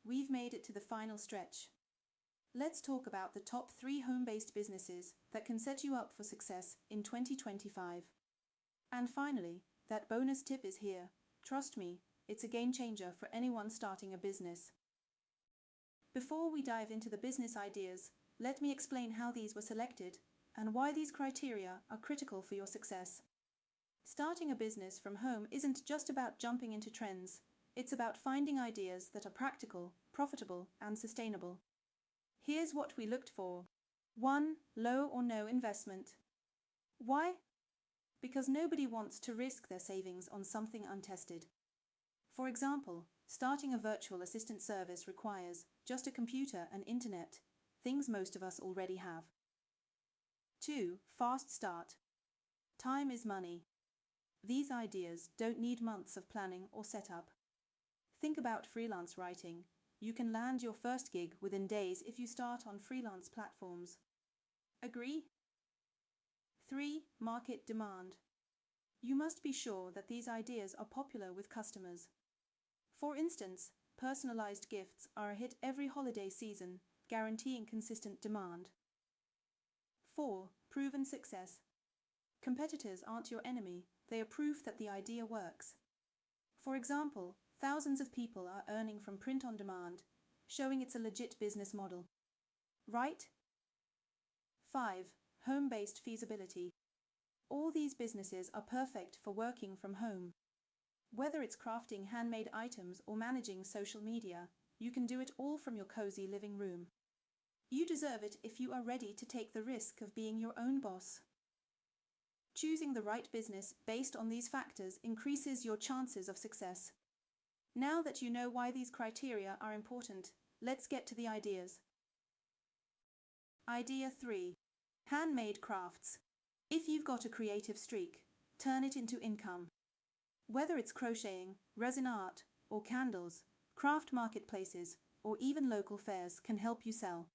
we've made it to the final stretch. Let's talk about the top 3 home-based businesses that can set you up for success in 2025. And finally, that bonus tip is here. Trust me, it's a game changer for anyone starting a business. Before we dive into the business ideas, let me explain how these were selected and why these criteria are critical for your success. Starting a business from home isn't just about jumping into trends, it's about finding ideas that are practical, profitable, and sustainable. Here's what we looked for. 1. Low or no investment. Why? Because nobody wants to risk their savings on something untested. For example, starting a virtual assistant service requires just a computer and internet, things most of us already have. 2. Fast start. Time is money. These ideas don't need months of planning or setup. Think about freelance writing. You can land your first gig within days if you start on freelance platforms. Agree? 3. Market demand. You must be sure that these ideas are popular with customers. For instance, personalized gifts are a hit every holiday season, guaranteeing consistent demand. 4. Proven success. Competitors aren't your enemy, they are proof that the idea works. For example, thousands of people are earning from print on demand, showing it's a legit business model. Right? 5. Home-based feasibility. All these businesses are perfect for working from home. Whether it's crafting handmade items or managing social media, you can do it all from your cozy living room. You deserve it if you are ready to take the risk of being your own boss. Choosing the right business based on these factors increases your chances of success. Now that you know why these criteria are important, let's get to the ideas. Idea 3. Handmade crafts. If you've got a creative streak, turn it into income. Whether it's crocheting, resin art, or candles, craft marketplaces, or even local fairs can help you sell.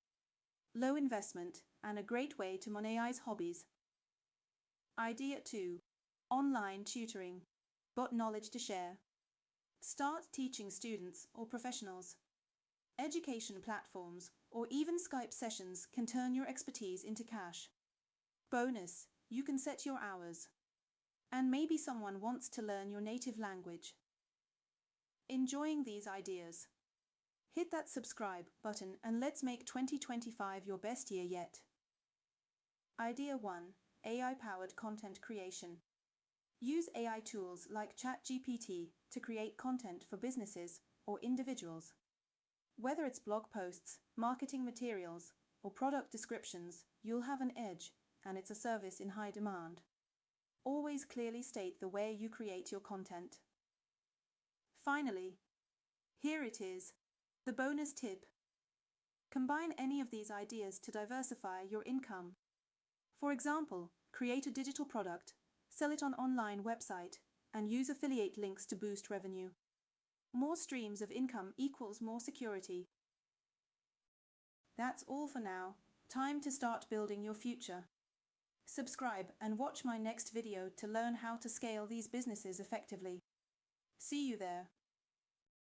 Low investment and a great way to monetize hobbies. Idea 2. Online tutoring. Got knowledge to share. Start teaching students or professionals. Education platforms or even Skype sessions can turn your expertise into cash. Bonus, you can set your hours. And maybe someone wants to learn your native language. Enjoying these ideas? Hit that subscribe button and let's make 2025 your best year yet. Idea 1. AI-powered content creation. Use AI tools like ChatGPT to create content for businesses or individuals. Whether it's blog posts, marketing materials, or product descriptions, you'll have an edge, and it's a service in high demand. Always clearly state the way you create your content. Finally, here it is, the bonus tip. Combine any of these ideas to diversify your income. For example, create a digital product, sell it on an online website, and use affiliate links to boost revenue. More streams of income equals more security. That's all for now. Time to start building your future. Subscribe and watch my next video to learn how to scale these businesses effectively. See you there.